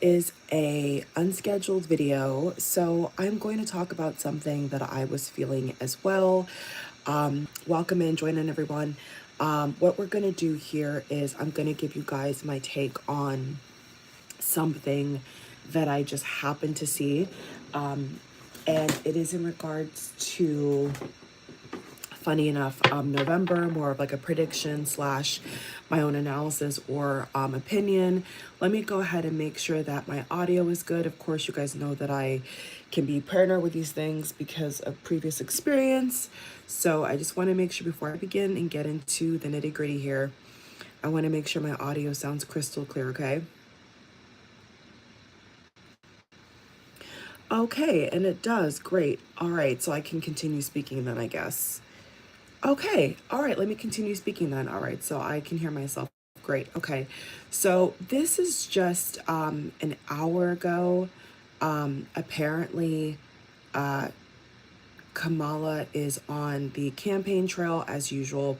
is a unscheduled video, so I'm going to talk about something that I was feeling as well. Welcome in, join in everyone. What we're going to do here is I'm going to give you guys my take on something that I just happened to see. And it is in regards to, funny enough, November, more of like a prediction slash my own analysis or opinion. Let me go ahead and make sure that my audio is good. Of course, you guys know that I can be paranoid with these things because of previous experience. So I just want to make sure before I begin and get into the nitty gritty here, I want to make sure my audio sounds crystal clear, okay? Okay, and it does. Great. All right, so I can continue speaking then, I guess. Okay, all right, let me continue speaking then. All right, so I can hear myself. Great. Okay, so this is just an hour ago. Apparently, Kamala is on the campaign trail as usual,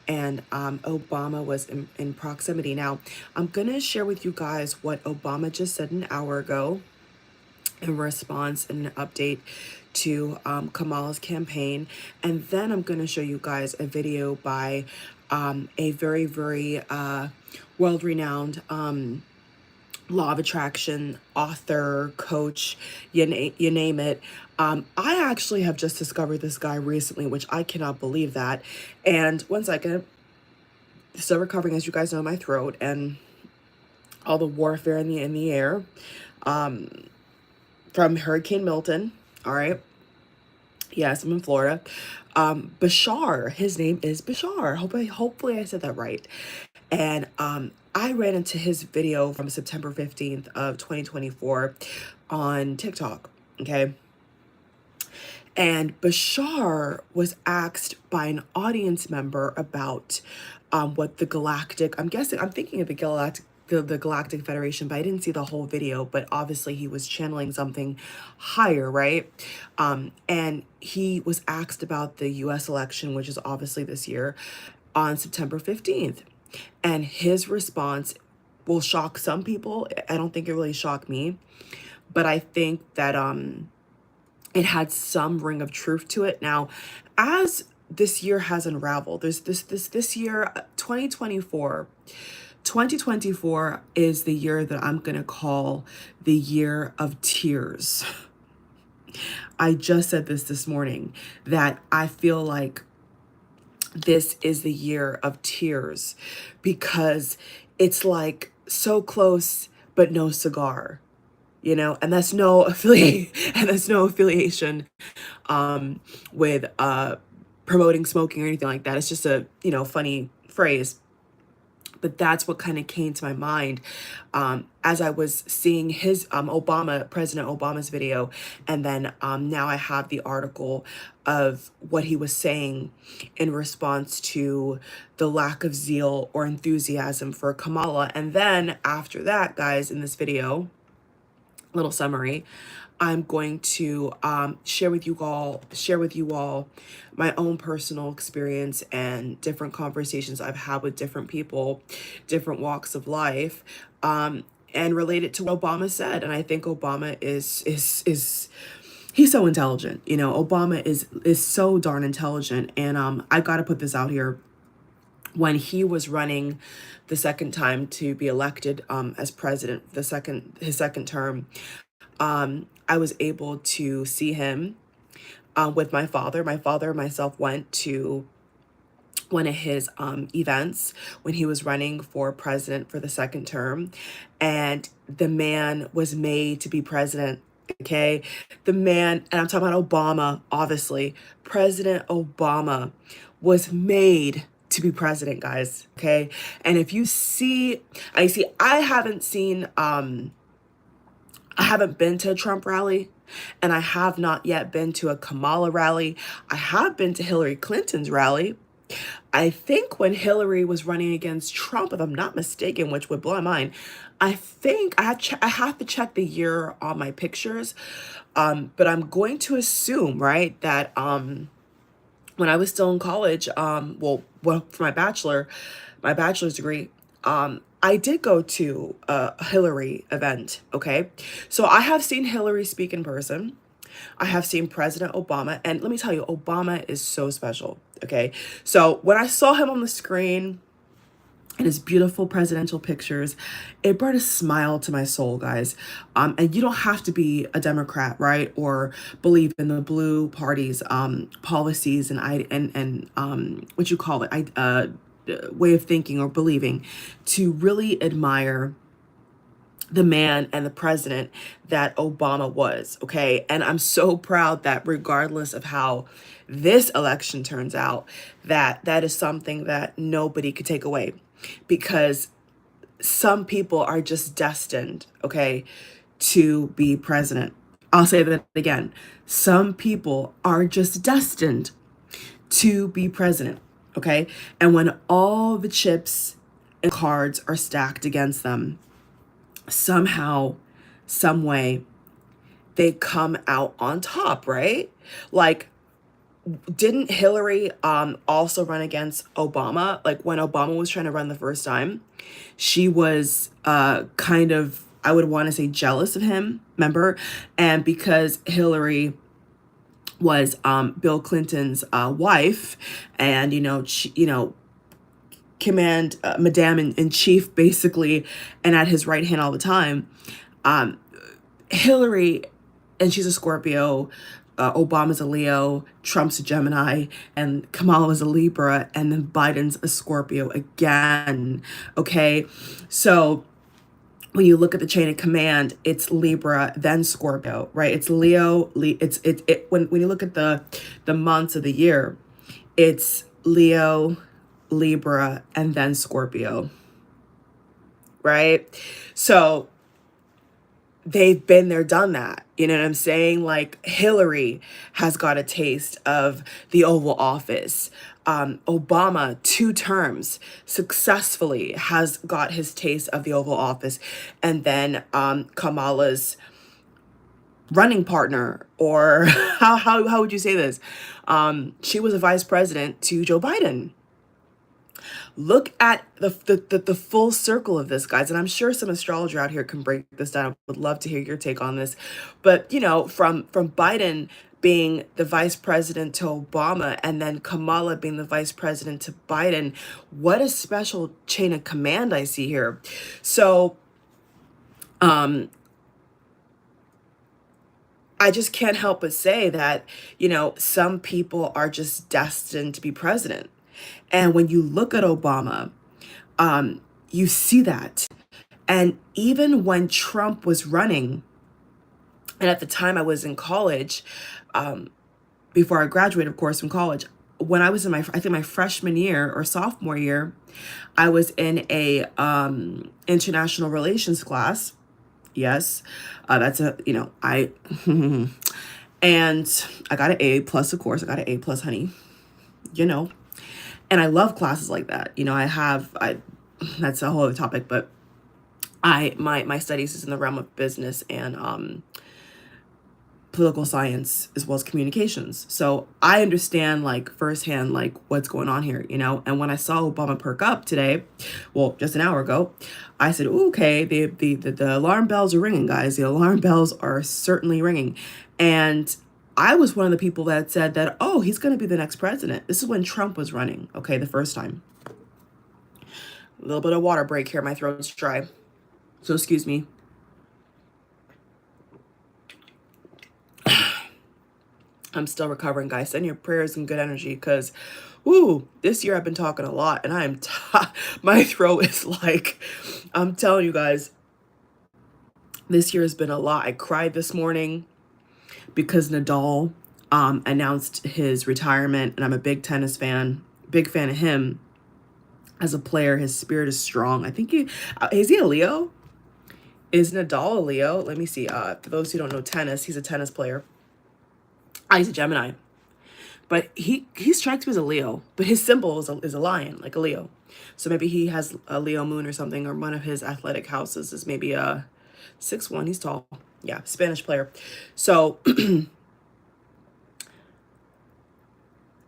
and Obama was in proximity. Now, I'm gonna share with you guys what Obama just said an hour ago in response and an update to Kamala's campaign. And then I'm going to show you guys a video by a very, very world-renowned law of attraction author, coach, you name it. I actually have just discovered this guy recently, which I cannot believe that. And one second, still recovering, as you guys know, my throat and all the warfare in the air. From Hurricane Milton. All right. Yes, I'm in Florida. Bashar, his name is Bashar. Hopefully I said that right. And I ran into his video from September 15th of 2024 on TikTok. Okay. And Bashar was asked by an audience member about what the galactic, I'm thinking of the Galactic Federation, but I didn't see the whole video, but obviously he was channeling something higher, right? And he was asked about the US election, which is obviously this year, on September 15th. And his response will shock some people. I don't think it really shocked me, but I think that it had some ring of truth to it. Now, as this year has unraveled, there's this year, 2024 is the year that I'm going to call the year of tears. I just said this morning, that I feel like this is the year of tears because it's like so close, but no cigar, you know, and that's no affiliation with promoting smoking or anything like that. It's just a, funny phrase. But that's what kind of came to my mind as I was seeing his President Obama's video. And then now I have the article of what he was saying in response to the lack of zeal or enthusiasm for Kamala. And then after that, guys, in this video, little summary, I'm going to share with you all my own personal experience and different conversations I've had with different people, different walks of life, and relate it to what Obama said. And I think Obama is he's so intelligent. You know, Obama is so darn intelligent. And I got to put this out here. When he was running the second time to be elected as president, his second term, I was able to see him with my father. My father and myself went to one of his events when he was running for president for the second term, and the man was made to be president. Okay, the man, and I'm talking about Obama, obviously, President Obama was made to be president, guys. Okay, and if you see, I haven't been to a Trump rally, and I have not yet been to a Kamala rally. I have been to Hillary Clinton's rally. I think when Hillary was running against Trump, if I'm not mistaken, which would blow my mind, I think I have to check the year on my pictures, but I'm going to assume, right, that when I was still in college, for my bachelor's degree, I did go to a Hillary event, okay? So I have seen Hillary speak in person. I have seen President Obama, and let me tell you, Obama is so special, okay? So when I saw him on the screen and his beautiful presidential pictures, it brought a smile to my soul, guys. And you don't have to be a Democrat, right, or believe in the blue party's policies and what you call it, way of thinking or believing, to really admire the man and the president that Obama was, okay? And I'm so proud that regardless of how this election turns out, that is something that nobody could take away, because some people are just destined, okay, to be president. I'll say that again. Some people are just destined to be president, okay? And when all the chips and cards are stacked against them, somehow, some way, they come out on top, right? Like, didn't Hillary also run against Obama? Like, when Obama was trying to run the first time, she was kind of, I would want to say, jealous of him, remember? And because Hillary was Bill Clinton's wife, and she, Madame in chief, basically, and at his right hand all the time, Hillary, and she's a Scorpio, Obama's a Leo, Trump's a Gemini, and Kamala was a Libra, and then Biden's a Scorpio again. Okay, so when you look at the chain of command, it's Libra, then Scorpio, right? It's Leo. When you look at the months of the year, it's Leo, Libra, and then Scorpio, right? So they've been there, done that. You know what I'm saying? Like, Hillary has got a taste of the Oval Office. Obama, 2 terms, successfully has got his taste of the Oval Office. And then Kamala's running partner, or how would you say this? She was a vice president to Joe Biden. Look at the full circle of this, guys. And I'm sure some astrologer out here can break this down. I would love to hear your take on this. But, from Biden being the vice president to Obama, and then Kamala being the vice president to Biden, what a special chain of command I see here. So, I just can't help but say that, some people are just destined to be president. And when you look at Obama, you see that. And even when Trump was running, and at the time I was in college, before I graduated, of course, from college, when I was in I think my freshman year or sophomore year, I was in a international relations class. Yes, that's and I got an A plus, of course. I got an A plus, honey. And I love classes like that. That's a whole other topic, but my studies is in the realm of business and political science, as well as communications. So I understand, like, firsthand, like, what's going on here, And when I saw Obama perk up today, well, just an hour ago, I said, ooh, okay, the alarm bells are ringing, guys. The alarm bells are certainly ringing. And I was one of the people that said that, oh, he's going to be the next president. This is when Trump was running, okay, the first time. A little bit of water break here. My throat's dry. So excuse me. I'm still recovering, guys. Send your prayers and good energy, because, this year I've been talking a lot, and I am my throat is like, I'm telling you guys, this year has been a lot. I cried this morning because Nadal announced his retirement, and I'm a big tennis fan, big fan of him as a player. His spirit is strong. I think is he a Leo? Is Nadal a Leo? Let me see. For those who don't know tennis, he's a tennis player. He's a Gemini, but he strikes me as a Leo, but his symbol is a lion, like a Leo. So maybe he has a Leo moon or something, or one of his athletic houses is maybe a 6'1". He's tall. Yeah, Spanish player. So, and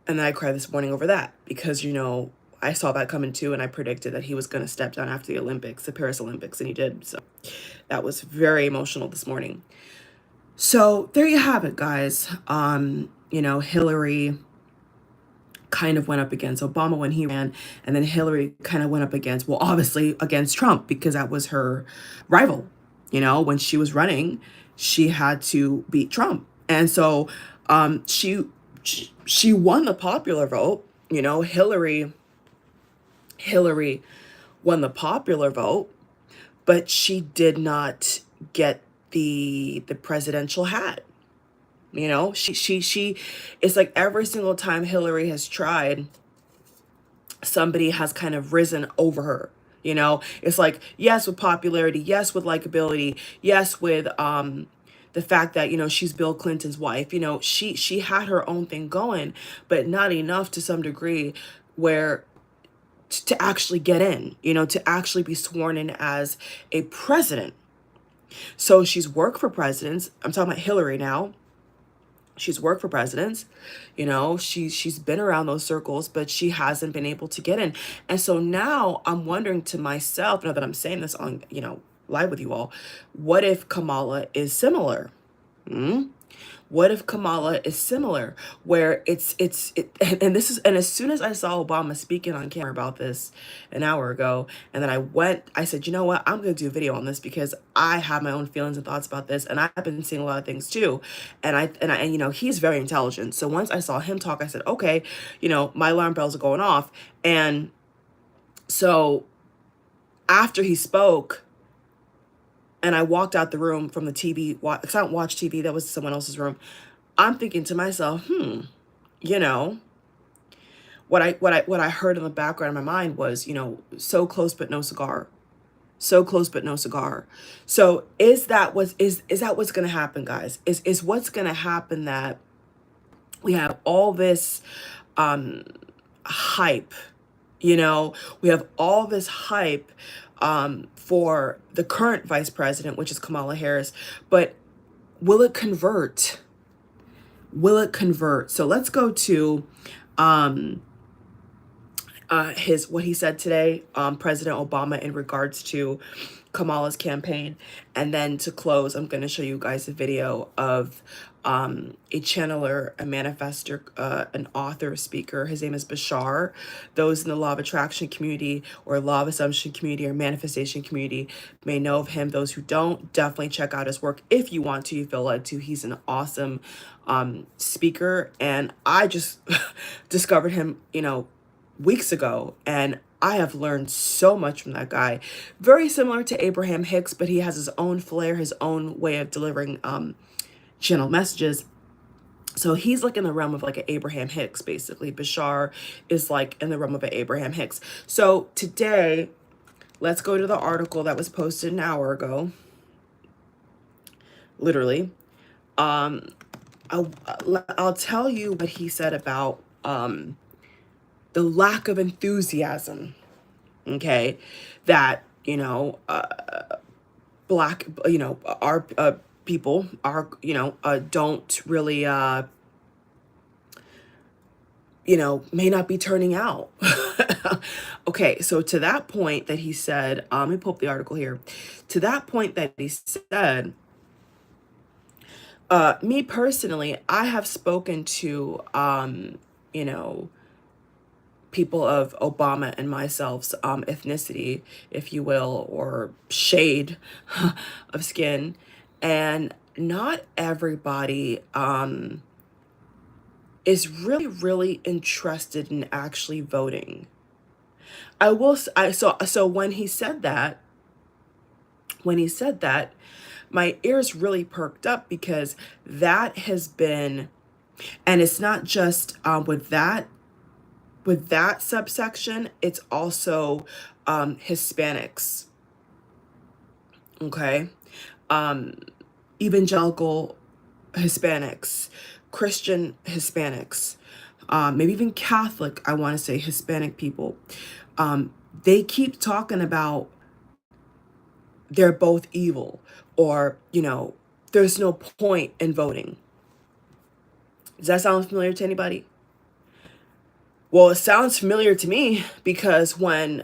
then I cried this morning over that, because, I saw that coming too, and I predicted that he was going to step down after the Olympics, the Paris Olympics, and he did. So that was very emotional this morning. So there you have it, guys. You know, Hillary kind of went up against Obama when he ran, and then Hillary kind of went up against, well, obviously against Trump, because that was her rival. You know, when she was running, she had to beat Trump. And so she won the popular vote. You know, Hillary won the popular vote, but she did not get the presidential hat. You know, she it's like every single time Hillary has tried, somebody has kind of risen over her. You know, it's like, yes, with popularity, yes, with likability, yes, with the fact that, you know, she's Bill Clinton's wife. You know, she had her own thing going, but not enough to some degree where to actually get in, you know, to actually be sworn in as a president. So she's worked for presidents. I'm talking about Hillary now. She's worked for presidents, you know, she's been around those circles, but she hasn't been able to get in. And so now I'm wondering to myself, now that I'm saying this on, you know, live with you all, what if Kamala is similar? What if Kamala is similar, where and this is, and as soon as I saw Obama speaking on camera about this an hour ago, and then I said, you know what, I'm going to do a video on this because I have my own feelings and thoughts about this, and I've been seeing a lot of things too, and you know, he's very intelligent. So once I saw him talk, I said, okay, you know, my alarm bells are going off. And so after he spoke, and I walked out the room from the TV, because I don't watch TV, that was someone else's room. I'm thinking to myself, you know, what I heard in the background of my mind was, you know, so close but no cigar. So close but no cigar. So is that what's going to happen, guys? Is what's going to happen that we have all this hype, you know, we have all this hype for the current vice president, which is Kamala Harris, but will it convert? Will it convert? So let's go to what he said today, President Obama, in regards to Kamala's campaign. And then to close, I'm going to show you guys a video of a channeler, a manifester, an author, speaker. His name is Bashar. Those in the law of attraction community or law of assumption community or manifestation community may know of him. Those who don't, definitely check out his work if you want to, you feel led to. He's an awesome speaker, and I just discovered him, you know, weeks ago, and I have learned so much from that guy. Very similar to Abraham Hicks, but he has his own flair, his own way of delivering channel messages. So he's like in the realm of like an Abraham Hicks, basically. Bashar is like in the realm of an Abraham Hicks. So today, let's go to the article that was posted an hour ago. Literally. I'll tell you what he said about the lack of enthusiasm, okay, that, you know, Black, you know, our people are, you know, don't really, you know, may not be turning out. Okay, so to that point that he said, let me pull up the article here. To that point that he said, me personally, I have spoken to, you know, people of Obama and myself's ethnicity, if you will, or shade of skin, and not everybody is really interested in actually voting. So when he said that, my ears really perked up, because that has been, and it's not just with that subsection, it's also Hispanics, okay, evangelical Hispanics, Christian Hispanics, maybe even Catholic, I want to say Hispanic people. They keep talking about they're both evil, or, you know, there's no point in voting. Does that sound familiar to anybody? Well, it sounds familiar to me because when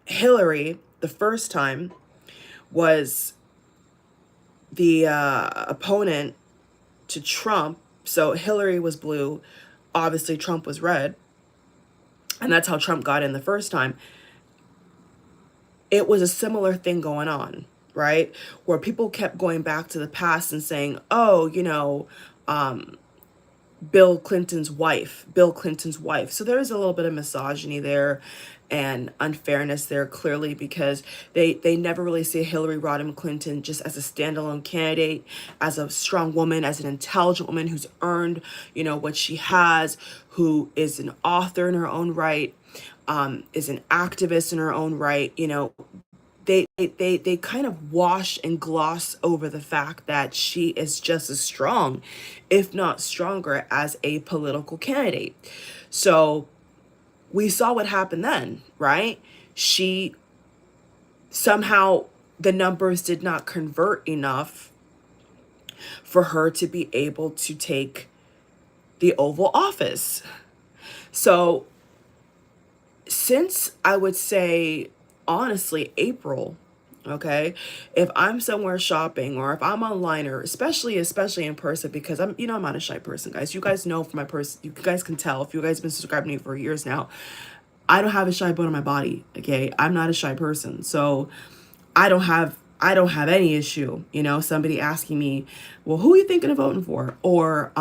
Hillary, the first time, was the opponent to Trump, so Hillary was blue, obviously Trump was red, and that's how Trump got in the first time. It was a similar thing going on, right? Where people kept going back to the past and saying, oh, Bill Clinton's wife, Bill Clinton's wife. So there is a little bit of misogyny there and unfairness there, clearly, because they never really see Hillary Rodham Clinton just as a standalone candidate, as a strong woman, as an intelligent woman who's earned, what she has, who is an author in her own right, is an activist in her own right. They kind of wash and gloss over the fact that she is just as strong, if not stronger, as a political candidate. So we saw what happened then, right? She somehow, the numbers did not convert enough for her to be able to take the Oval Office. So since, I would say, honestly, April, okay, if I'm somewhere shopping or if I'm online, or especially in person, because I'm not a shy person, guys. You guys know from my person, you guys can tell if you guys have been subscribing to me for years now, I don't have a shy bone in my body, okay? I'm not a shy person. So I don't have any issue, somebody asking me, well, who are you thinking of voting for? Or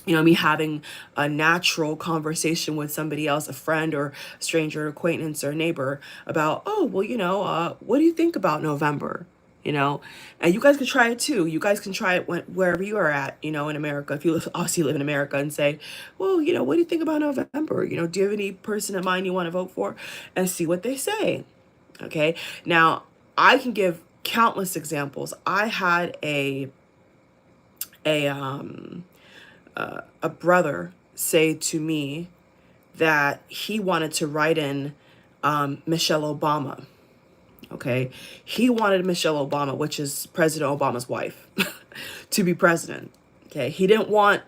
me having a natural conversation with somebody else, a friend or a stranger, acquaintance or neighbor, about, oh, well, what do you think about November? And you guys can try it too. You guys can try it wherever you are at, in America. If you obviously live in America, and say, well, what do you think about November? Do you have any person in mind you want to vote for? And see what they say. Okay. Now, I can give countless examples. I had a brother say to me that he wanted to write in Michelle Obama. Okay, he wanted Michelle Obama, which is President Obama's wife, to be president. Okay, he didn't want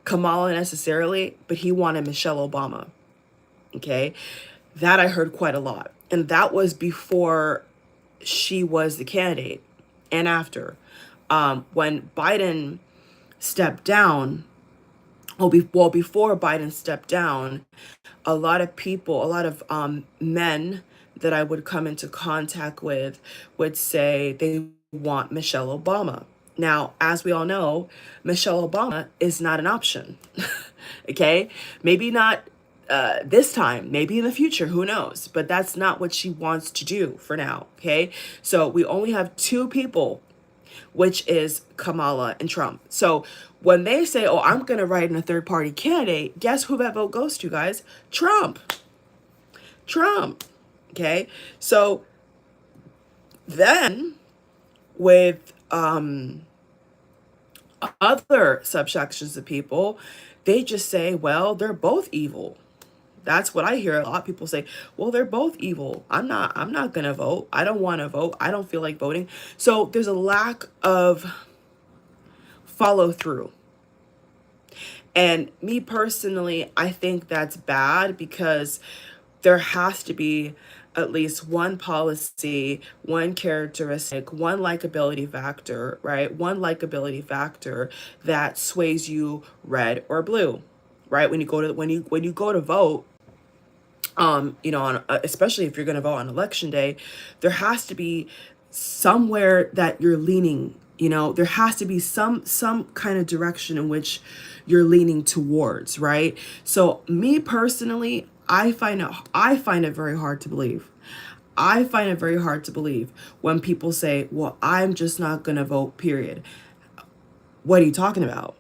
Kamala necessarily, but he wanted Michelle Obama. Okay, that I heard quite a lot, and that was before she was the candidate, and after. When Biden stepped down, before Biden stepped down, a lot of men that I would come into contact with would say they want Michelle Obama. Now, as we all know, Michelle Obama is not an option. Okay, maybe not this time, maybe in the future, who knows? But that's not what she wants to do for now. Okay, so we only have two people, which is Kamala and Trump. So when they say, oh, I'm going to write in a third party candidate, guess who that vote goes to, guys? Trump. Okay. So then with other subsections of people, they just say, well, they're both evil. That's what I hear a lot of people say. Well, they're both evil. I'm not going to vote. I don't want to vote. I don't feel like voting. So there's a lack of follow through. And me personally, I think that's bad, because there has to be at least one policy, one characteristic, one likability factor, right? One likability factor that sways you red or blue, right? When you go to vote, especially if you're going to vote on election day, there has to be somewhere that you're leaning. There has to be some kind of direction in which you're leaning towards, right? So me personally, I find it very hard to believe. I find it very hard to believe when people say, well, I'm just not going to vote, period. What are you talking about?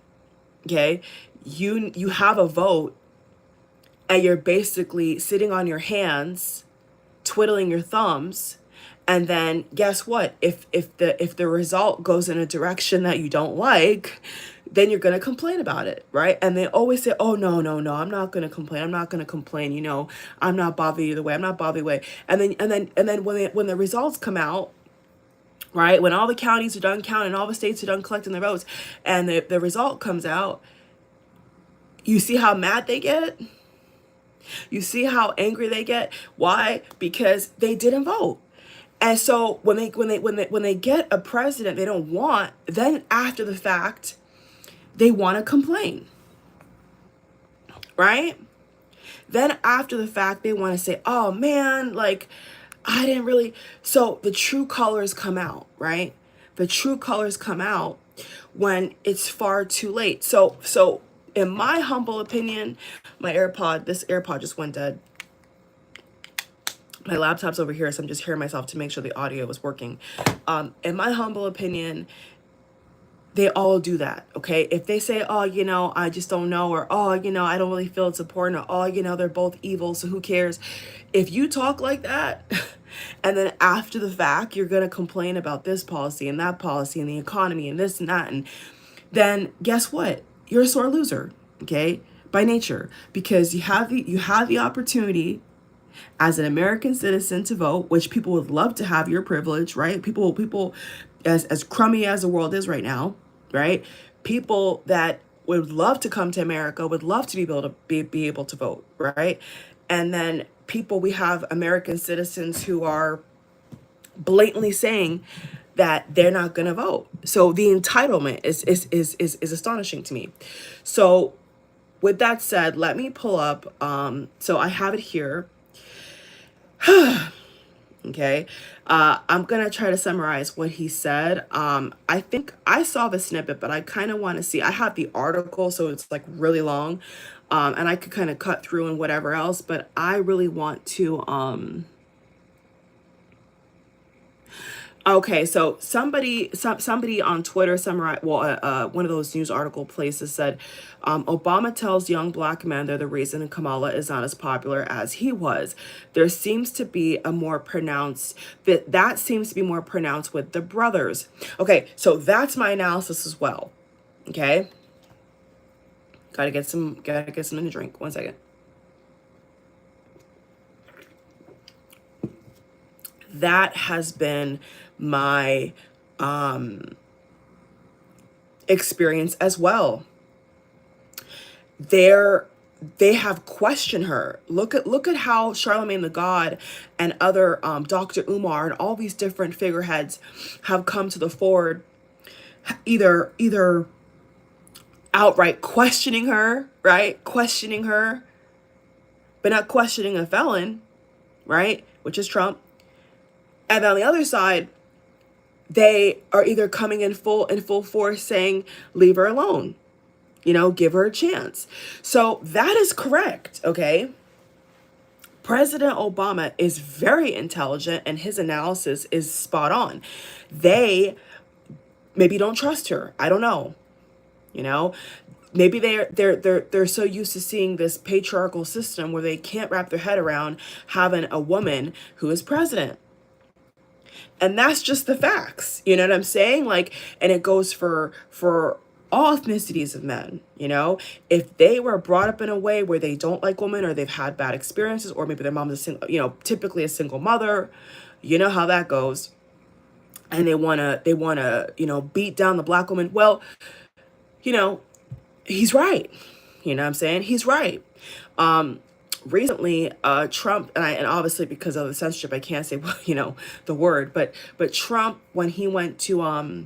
Okay. You have a vote, and you're basically sitting on your hands, twiddling your thumbs. And then guess what? If the result goes in a direction that you don't like, then you're going to complain about it, right? And they always say, oh, no, I'm not going to complain. I'm not going to complain. I'm not bothered either way. I'm not bothered either way. And then when the results come out, right, when all the counties are done counting, all the states are done collecting their votes, and the result comes out, you see how mad they get? You see how angry they get? Why? Because they didn't vote. And so when they get a president they don't want, then after the fact, they want to complain, right? Then after the fact, they want to say, oh man, like, I didn't really. So the true colors come out, right? The true colors come out when it's far too late. So in my humble opinion, this AirPod just went dead. My laptop's over here, so I'm just hearing myself to make sure the audio is working. In my humble opinion, they all do that, okay? If they say, oh, you know, I just don't know, or, oh, you know, I don't really feel it's important, or, oh, you know, they're both evil, so who cares? If you talk like that, and then after the fact, you're going to complain about this policy and that policy and the economy and this and that, and then guess what? You're a sore loser, okay? By nature, because you have the opportunity as an American citizen to vote, which people would love to have your privilege, right? People, as crummy as the world is right now, right? People that would love to come to America would love to be able to vote, right? And then we have American citizens who are blatantly saying that they're not going to vote. So the entitlement is astonishing to me. So with that said, let me pull up. So I have it here. Okay. I'm going to try to summarize what he said. I think I saw the snippet, but I kind of want to see, I have the article, so it's like really long. And I could kind of cut through and whatever else, but I really want to, okay, so somebody on Twitter summarized, one of those news article places said, Obama tells young black men they're the reason Kamala is not as popular as he was. There seems to be a more pronounced, that seems to be more pronounced with the brothers. Okay, so that's my analysis as well. Okay, gotta get something to drink. 1 second. That has been my experience as well. They have questioned her. Look at how Charlemagne the God and other Dr. Umar and all these different figureheads have come to the fore, either outright questioning her, right? Questioning her, but not questioning a felon, right? Which is Trump. And on the other side, they are either coming in full force saying, leave her alone, you know, give her a chance. So that is correct, okay? President Obama is very intelligent and his analysis is spot on. They maybe don't trust her. I don't know, you know? Maybe they're so used to seeing this patriarchal system where they can't wrap their head around having a woman who is president. And that's just the facts. You know what I'm saying? Like, and it goes for all ethnicities of men, you know? If they were brought up in a way where they don't like women, or they've had bad experiences, or maybe their mom is typically a single mother, you know how that goes. And they wanna, beat down the black woman. Well, he's right. You know what I'm saying? He's right. Recently, Trump, and obviously because of the censorship, I can't say, the word, but Trump, when he went to,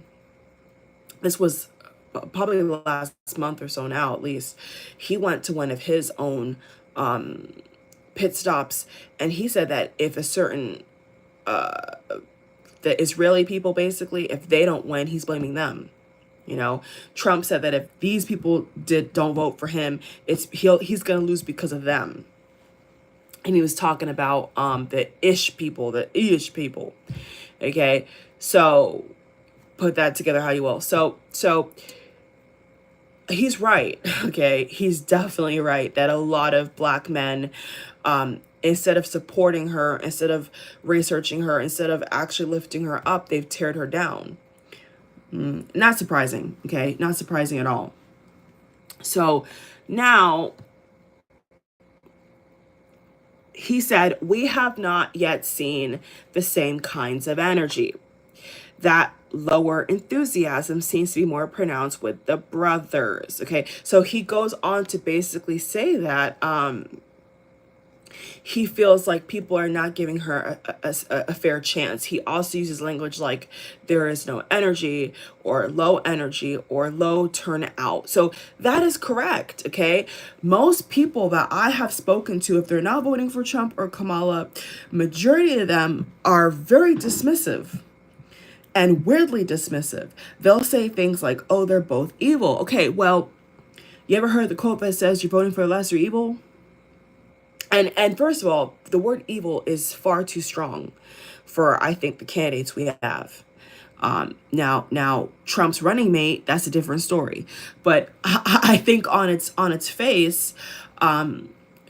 this was probably the last month or so now, at least, he went to one of his own, pit stops, and he said that if a certain, the Israeli people, basically, if they don't win, he's blaming them. Trump said that if these people don't vote for him, he's going to lose because of them. And he was talking about the ish people. Okay, so put that together how you will. So he's right. Okay, he's definitely right that a lot of black men, instead of supporting her, instead of researching her, instead of actually lifting her up, they've teared her down. Not surprising. Okay, not surprising at all. So now, he said, we have not yet seen the same kinds of energy. That lower enthusiasm seems to be more pronounced with the brothers. Okay, so he goes on to basically say that he feels like people are not giving her a fair chance. He also uses language like there is no energy or low turnout. So that is correct, okay? Most people that I have spoken to, if they're not voting for Trump or Kamala, majority of them are very dismissive and weirdly dismissive. They'll say things like, oh, they're both evil. Okay, well, you ever heard the quote that says you're voting for the lesser evil? And first of all, the word evil is far too strong for, I think, the candidates we have. Now Trump's running mate, that's a different story. But I think on its face,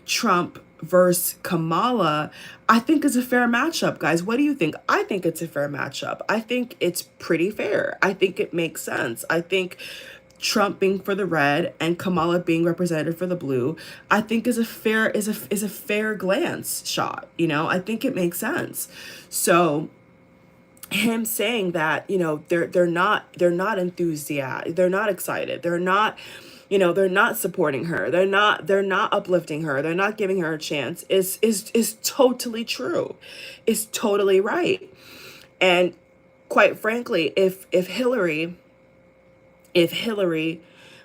Trump versus Kamala, I think is a fair matchup, guys. What do you think? I think it's a fair matchup. I think it's pretty fair. I think it makes sense. I think Trump being for the red and Kamala being represented for the blue, I think is a fair glance shot. I think it makes sense. So him saying that, they're not enthusiastic, they're not excited, they're not supporting her, they're not uplifting her, they're not giving her a chance is totally true. It's totally right. And quite frankly, if Hillary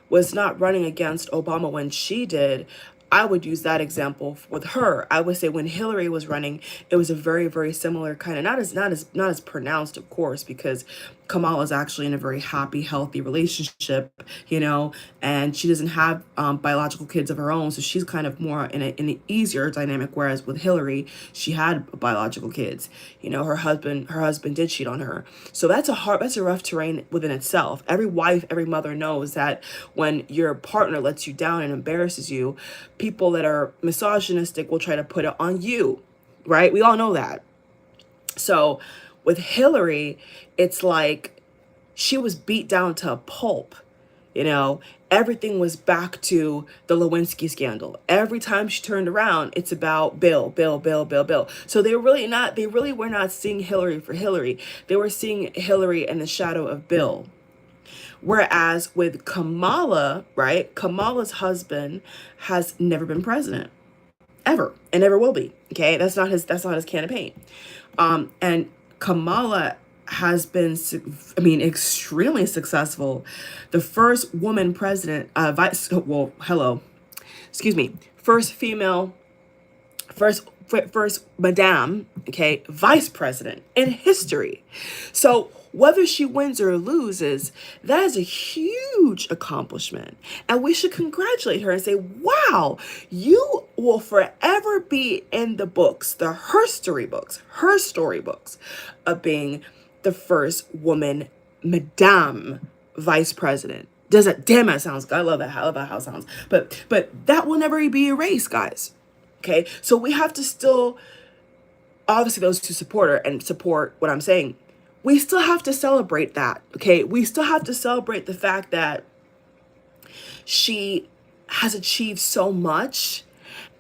was not running against Obama when she did, I would use that example with her. I would say when Hillary was running, it was a very, very similar kind of, not as pronounced, of course, because Kamala is actually in a very happy, healthy relationship, and she doesn't have biological kids of her own, so she's kind of more in an easier dynamic. Whereas with Hillary, she had biological kids. Her husband did cheat on her, so that's a rough terrain within itself. Every wife, every mother knows that when your partner lets you down and embarrasses you, people that are misogynistic will try to put it on you, right? We all know that. So with Hillary, it's like she was beat down to a pulp. Everything was back to the Lewinsky scandal. Every time she turned around, it's about Bill. So they really were not seeing Hillary for Hillary. They were seeing Hillary in the shadow of Bill. Whereas with Kamala, right? Kamala's husband has never been president, ever, and never will be. Okay, that's not his campaign. And Kamala has been, extremely successful. The first woman president, first female, first madame, okay, vice president in history. So whether she wins or loses, that is a huge accomplishment. And we should congratulate her and say, wow, you will forever be in the books, her story books of being the first woman madame vice president. Damn, that sounds good. I love that how it sounds. But that will never be erased, guys. Okay, so we have to still, obviously those who support her and support what I'm saying, we still have to celebrate that, okay? We still have to celebrate the fact that she has achieved so much,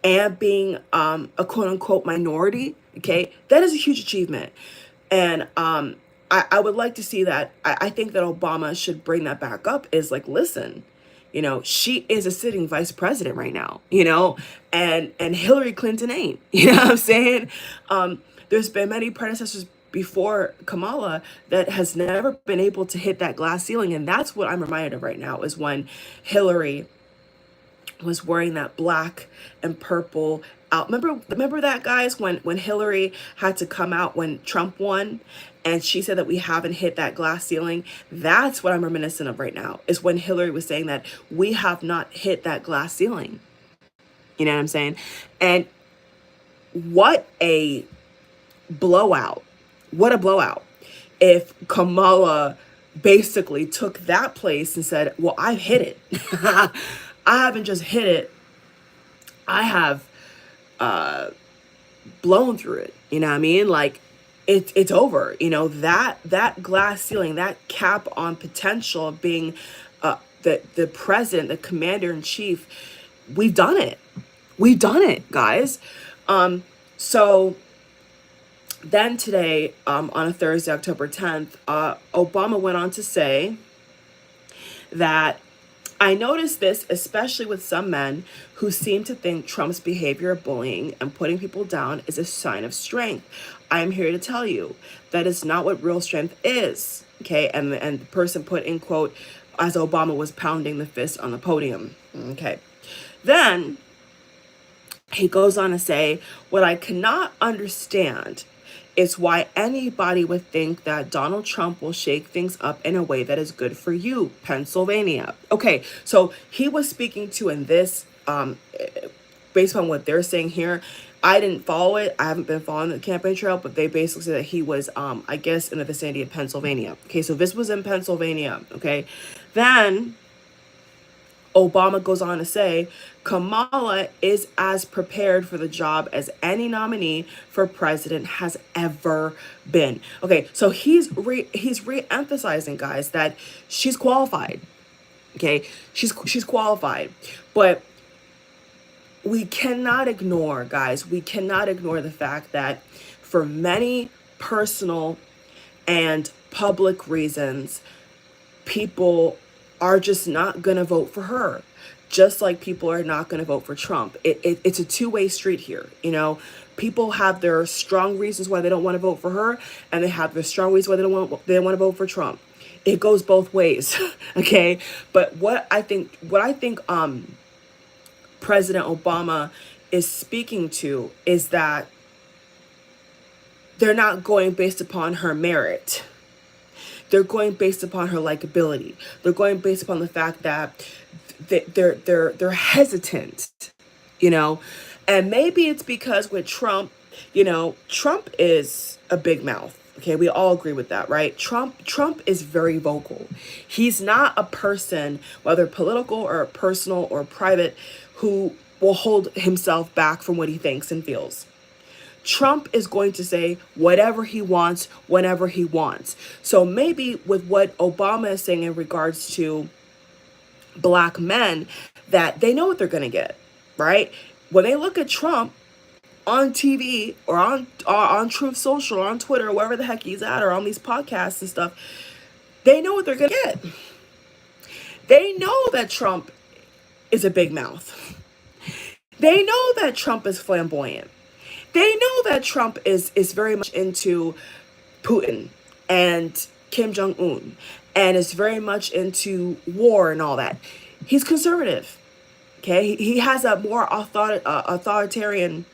and being a quote-unquote minority, okay? That is a huge achievement. And I would like to see that. I think that Obama should bring that back up, is like, listen, she is a sitting vice president right now, and Hillary Clinton ain't, what I'm saying? There's been many predecessors before Kamala that has never been able to hit that glass ceiling. And that's what I'm reminded of right now, is when Hillary was wearing that black and purple out. Remember that, guys, when Hillary had to come out when Trump won, and she said that we haven't hit that glass ceiling. That's what I'm reminiscent of right now, is when Hillary was saying that we have not hit that glass ceiling. You know what I'm saying? And what a blowout. What a blowout. If Kamala basically took that place and said, well, I've hit it. I haven't just hit it. I have blown through it. You know what I mean? Like, it's over. That glass ceiling, that cap on potential of being the president, the commander-in-chief, we've done it. We've done it, guys. So then today, on a Thursday, October 10th, Obama went on to say that I noticed this especially with some men who seem to think Trump's behavior of bullying and putting people down is a sign of strength. I am here to tell you that is not what real strength is. Okay, and the person put in quote as Obama was pounding the fist on the podium. Okay, then he goes on to say, what I cannot understand is why anybody would think that Donald Trump will shake things up in a way that is good for you, Pennsylvania. Okay, so he was speaking to in this, based on what they're saying here, I didn't follow it. I haven't been following the campaign trail, but they basically said that he was, I guess, in the vicinity of Pennsylvania. Okay, so this was in Pennsylvania. Okay, then Obama goes on to say, Kamala is as prepared for the job as any nominee for president has ever been. Okay, so he's re-emphasizing, guys, that she's qualified. Okay, she's qualified, but we cannot ignore, guys, we cannot ignore the fact that for many personal and public reasons, people are just not going to vote for her. Just like people are not going to vote for Trump. It's a two-way street here. You know, people have their strong reasons why they don't want to vote for her, and they have their strong reasons why they don't want to vote for Trump. It goes both ways. Okay. But what I think President Obama is speaking to is that they're not going based upon her merit. They're going based upon her likability. They're going based upon the fact that they're hesitant, you know, and maybe it's because with Trump, you know, Trump is a big mouth. Okay, we all agree with that, right? Trump is very vocal. He's not a person, whether political or personal or private, who will hold himself back from what he thinks and feels. Trump is going to say whatever he wants, whenever he wants. So maybe with what Obama is saying in regards to Black men, that they know what they're going to get, right? When they look at Trump on TV or on Truth Social or on Twitter or wherever the heck he's at, or on these podcasts and stuff, they know what they're going to get. They know that Trump is a big mouth. They know that Trump is flamboyant. They know that Trump is very much into Putin and Kim Jong-un, and is very much into war and all that. He's conservative. Okay, he has a more authoritarian,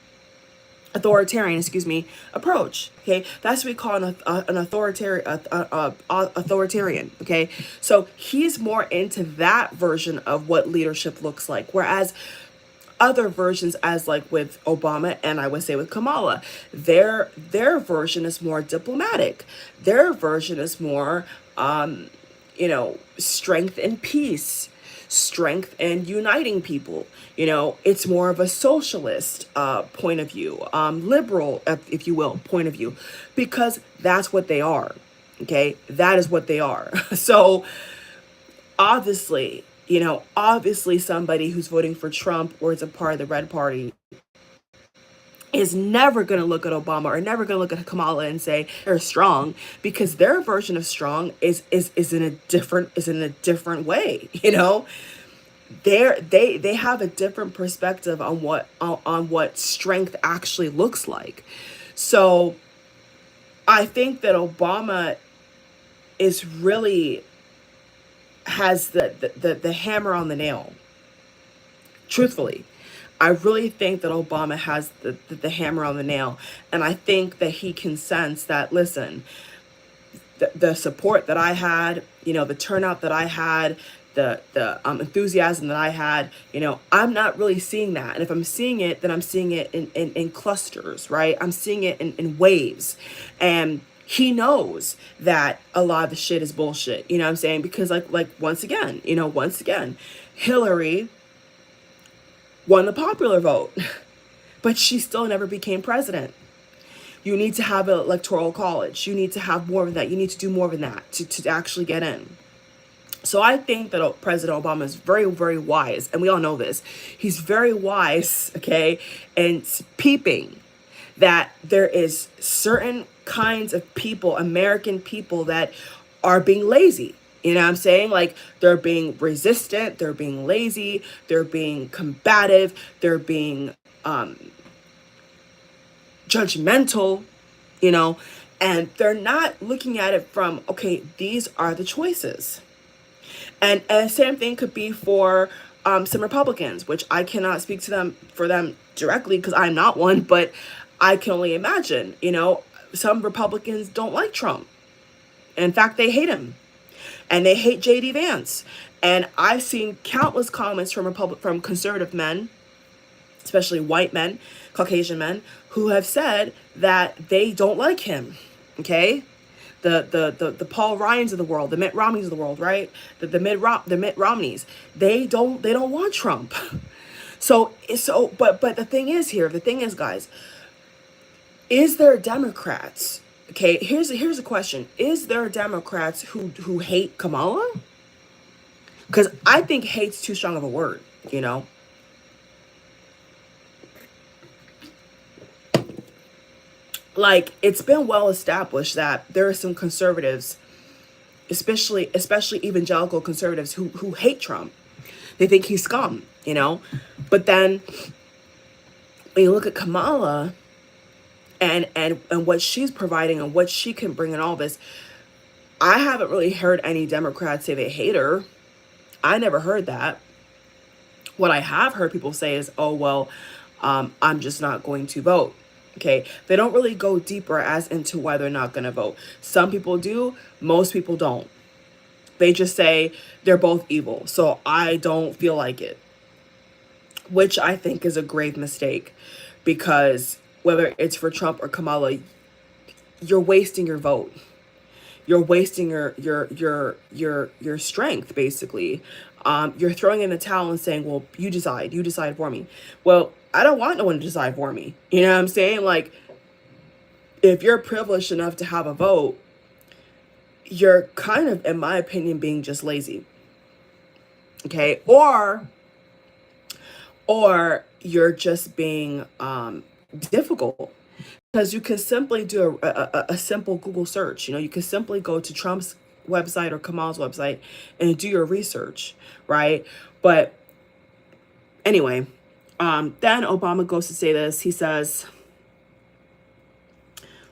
approach. Okay, that's what we call an authoritarian. Okay, so he's more into that version of what leadership looks like, whereas other versions, as like with Obama and I would say with Kamala, their version is more diplomatic. Their version is more, strength and peace, strength and uniting people. You know, it's more of a socialist point of view, liberal, if you will, point of view, because that's what they are. Okay, that is what they are. So obviously, somebody who's voting for Trump or is a part of the Red Party is never going to look at Obama or never going to look at Kamala and say they're strong, because their version of strong is in a different way. You know, they have a different perspective on what strength actually looks like. So I think that Obama is really has the hammer on the nail. Truthfully, I really think that Obama has the hammer on the nail. And I think that he can sense that, listen, the support that I had, the turnout that I had, the enthusiasm that I had, I'm not really seeing that. And if I'm seeing it, then I'm seeing it in clusters, right? I'm seeing it in waves. And he knows that a lot of the shit is bullshit. You know what I'm saying? Because like once again, Hillary won the popular vote, but she still never became president. You need to have an electoral college. You need to have more of that. You need to do more than that to actually get in. So I think that President Obama is very, very wise. And we all know this. He's very wise, okay, and peeping that there is certain kinds of people, American people, that are being lazy. You know what I'm saying? Like, they're being resistant, they're being lazy, they're being combative, they're being judgmental, you know, and they're not looking at it from, okay, these are the choices. And same thing could be for some Republicans, which I cannot speak to them for them directly because I'm not one, but I can only imagine, you know, some Republicans don't like Trump. In fact, they hate him, and they hate JD Vance. And I've seen countless comments from conservative men, especially white men, Caucasian men, who have said that they don't like him. Okay? The Paul Ryans of the world, the Mitt Romneys of the world, right? The Mitt Romneys. They don't want Trump. But the thing is, guys, is there Democrats? Okay, here's a question. Is there Democrats who hate Kamala? Because I think hate's too strong of a word, you know? Like, it's been well established that there are some conservatives, especially evangelical conservatives, who hate Trump. They think he's scum, you know? But then when you look at Kamala and what she's providing and what she can bring in all this, I haven't really heard any Democrats say they hate her. I never heard that. What I have heard people say is, oh, well, I'm just not going to vote. Okay, they don't really go deeper as into why they're not going to vote. Some people do, most people don't. They just say they're both evil, so I don't feel like it, which I think is a grave mistake, because whether it's for Trump or Kamala, you're wasting your vote. You're wasting your strength, basically. You're throwing in the towel and saying, well, you decide for me. Well, I don't want no one to decide for me. You know what I'm saying? Like, if you're privileged enough to have a vote, you're kind of, in my opinion, being just lazy. Okay? Or you're just being difficult. Because you can simply do a simple Google search. You know, you can simply go to Trump's website or Kamala's website and do your research, right? But anyway, then Obama goes to say this. He says,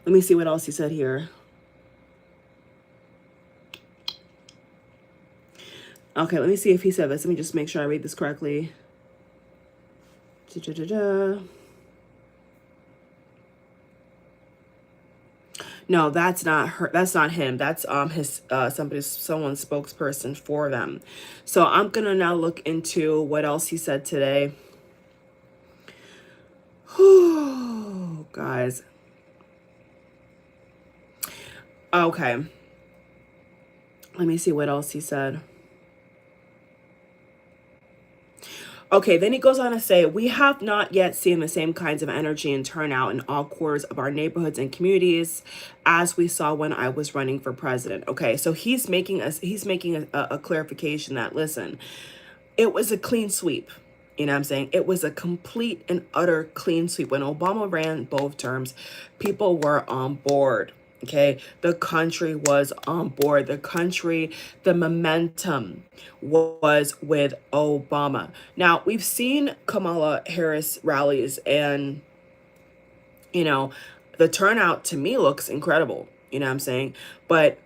let me see what else he said here. Okay, let me see if he said this. Let me just make sure I read this correctly. No, that's not her. That's not him. That's someone's spokesperson for them. So I'm gonna now look into what else he said today. Oh, guys. Okay. Let me see what else he said. Okay, then he goes on to say, we have not yet seen the same kinds of energy and turnout in all quarters of our neighborhoods and communities as we saw when I was running for president. Okay, so he's making a clarification that, listen, it was a clean sweep. You know what I'm saying? It was a complete and utter clean sweep. When Obama ran both terms, people were on board. Okay, the country was on board. The momentum was with Obama. Now, we've seen Kamala Harris rallies, and, you know, the turnout to me looks incredible. You know what I'm saying? But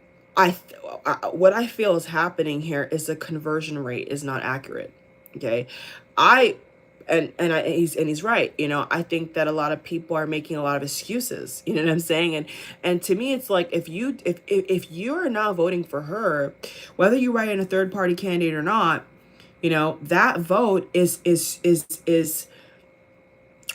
what I feel is happening here is the conversion rate is not accurate. Okay, he's right. You know, I think that a lot of people are making a lot of excuses. You know what I'm saying? And to me, it's like, if you are not voting for her, whether you write in a third party candidate or not, you know, that vote is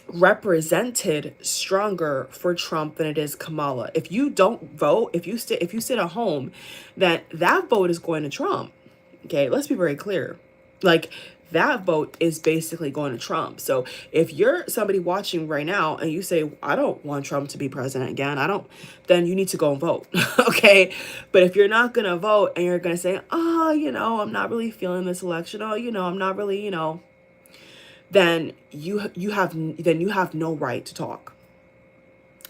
represented stronger for Trump than it is Kamala. If you don't vote, if you sit at home, that vote is going to Trump. Okay, let's be very clear. Like, that vote is basically going to Trump. So if you're somebody watching right now and you say, I don't want Trump to be president again, then you need to go and vote. Okay. But if you're not going to vote and you're going to say, oh, you know, I'm not really feeling this election. Oh, you know, I'm not really, you know, then you have no right to talk,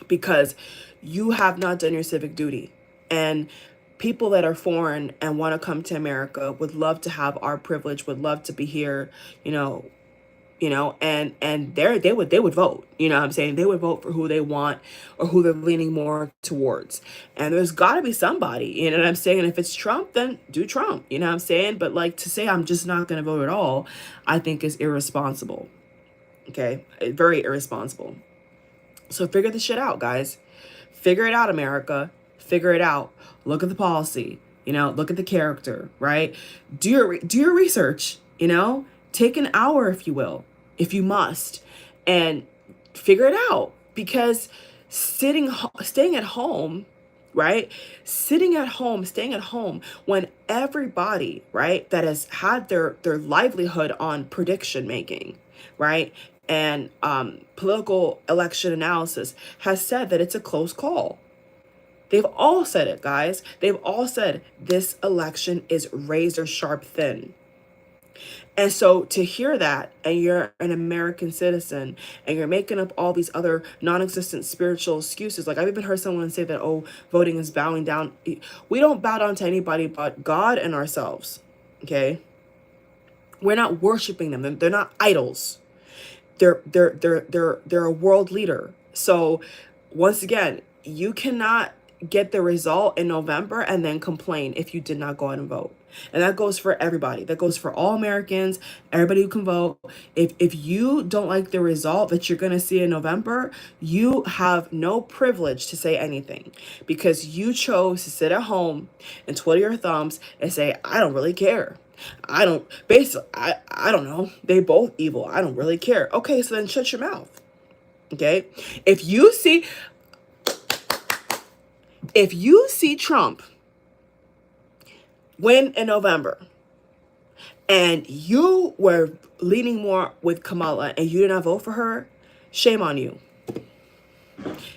because you have not done your civic duty. And people that are foreign and want to come to America would love to have our privilege, would love to be here, and they would vote, what I'm saying? They would vote for who they want or who they're leaning more towards. And there's got to be somebody, what I'm saying? And if it's Trump, then do Trump, what I'm saying? But like, to say I'm just not going to vote at all, I think is irresponsible. Okay? Very irresponsible. So figure this shit out, guys. Figure it out, America. Figure it out. Look at the policy, look at the character, right? Do your research, take an hour, if you will, if you must, and figure it out. Because staying at home, right? Staying at home when everybody, right, that has had their livelihood on prediction making, right, and political election analysis has said that it's a close call. They've all said it, guys. They've all said this election is razor sharp thin. And so to hear that, and you're an American citizen, and you're making up all these other non-existent spiritual excuses, like I've even heard someone say that, oh, voting is bowing down. We don't bow down to anybody but God and ourselves, okay? We're not worshiping them. They're not idols. They're a world leader. So once again, you cannot get the result in November and then complain if you did not go out and vote. And that goes for everybody. That goes for all Americans, everybody who can vote. If you don't like the result that you're going to see in November, you have no privilege to say anything, because you chose to sit at home and twiddle your thumbs and say, I don't really care. I don't know. They both evil. I don't really care. Okay, so then shut your mouth. Okay? If you see Trump win in November and you were leaning more with Kamala and you did not vote for her, shame on you.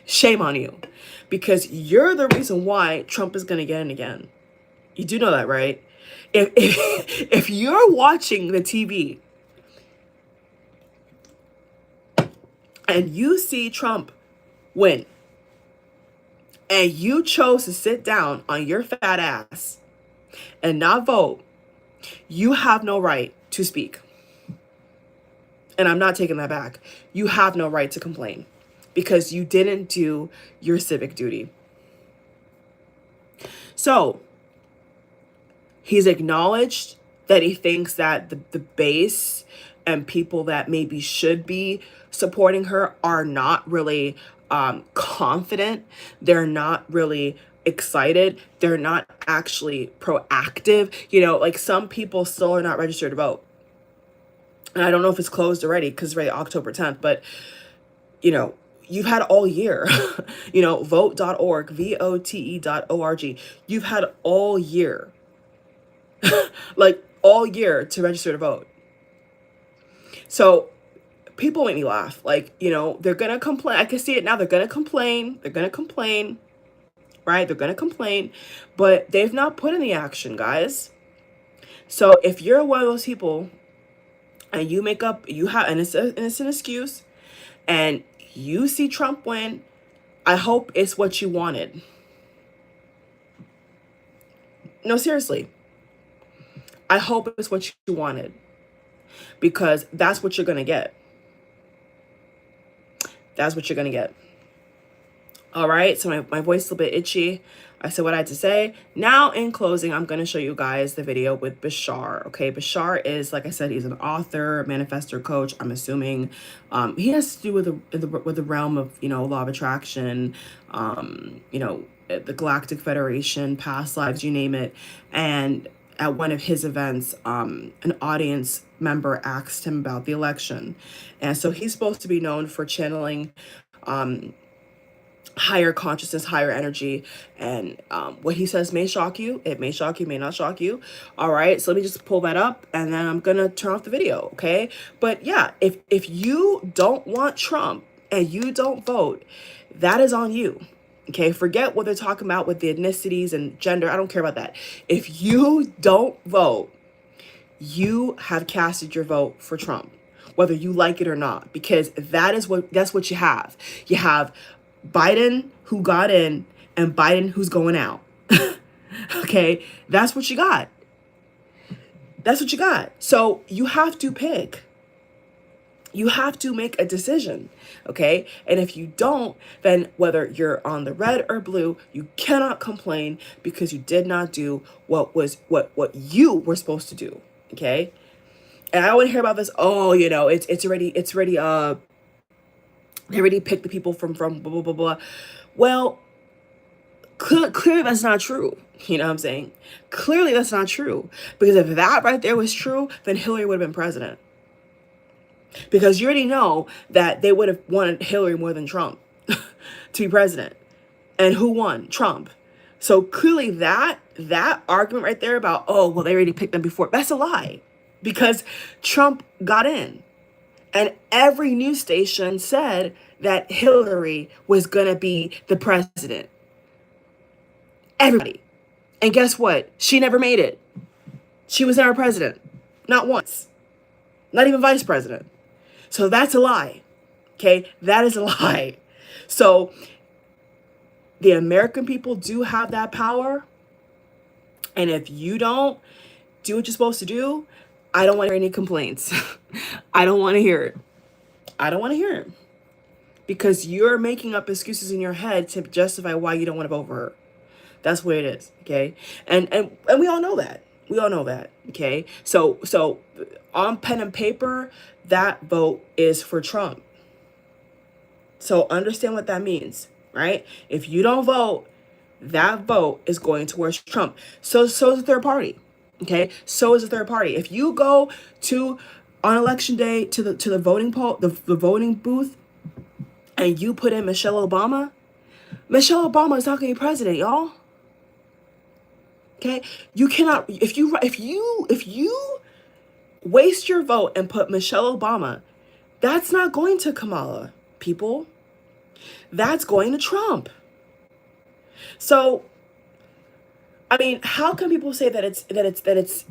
Shame on you. Because you're the reason why Trump is going to get in again. You do know that, right? If you're watching the TV and you see Trump win and you chose to sit down on your fat ass and not vote, you have no right to speak. And I'm not taking that back. You have no right to complain because you didn't do your civic duty. So he's acknowledged that he thinks that the base and people that maybe should be supporting her are not really confident. They're not really excited. They're not actually proactive. Like some people still are not registered to vote. And I don't know if it's closed already because it's already October 10th, but you've had all year, vote.org, vote.org. You've had all year, like all year to register to vote. So people make me laugh. Like, they're going to complain. I can see it now. They're going to complain. Right? They're going to complain, but they've not put in the action, guys. So if you're one of those people and you make up, and it's an excuse, and you see Trump win, I hope it's what you wanted. No, seriously. I hope it's what you wanted, because that's what you're going to get. That's what you're going to get. All right, so my voice is a little bit itchy. I said what I had to say. Now, in closing, I'm going to show you guys the video with Bashar. Okay, Bashar is, like I said, he's an author, manifestor coach. I'm assuming he has to do with the realm of law of attraction, the Galactic Federation, past lives, you name it. And at one of his events, an audience member asked him about the election, and so he's supposed to be known for channeling higher consciousness, higher energy, and what he says may shock you. It may shock you, may not shock you. All right, so let me just pull that up, and then I'm gonna turn off the video, okay? But yeah, if you don't want Trump and you don't vote, that is on you. Okay, forget what they're talking about with the ethnicities and gender. I don't care about that. If you don't vote, you have casted your vote for Trump, whether you like it or not, because that's what you have. You have Biden who got in and Biden who's going out. Okay, that's what you got. That's what you got. So you have to pick. You have to make a decision, okay? And if you don't, then whether you're on the red or blue, you cannot complain because you did not do what you were supposed to do, okay? And I don't want to hear about this. Oh, you know, it's already they already picked the people from blah blah blah blah. Well, clearly that's not true. You know what I'm saying? Clearly that's not true, because if that right there was true, then Hillary would have been president. Because you already know that they would have wanted Hillary more than Trump to be president. And who won? Trump. So clearly that argument right there about, oh, well, they already picked them before, that's a lie. Because Trump got in. And every news station said that Hillary was going to be the president. Everybody. And guess what? She never made it. She was never president. Not once. Not even vice president. So that's a lie. Okay? That is a lie. So the American people do have that power. And if you don't do what you're supposed to do, I don't want to hear any complaints. I don't want to hear it. I don't want to hear it. Because you're making up excuses in your head to justify why you don't want to vote for her. That's what it is. Okay? And we all know that. We all know that. Okay? So on pen and paper, that vote is for Trump. So understand what that means, right? If you don't vote, that vote is going towards Trump. So is a third party. Okay? So is a third party. If you go to on election day to the voting poll, the voting booth, and you put in Michelle Obama is not going to be president, y'all. Okay? You cannot, if you waste your vote and put Michelle Obama, that's not going to Kamala, people. That's going to Trump. So, I mean, how can people say that it's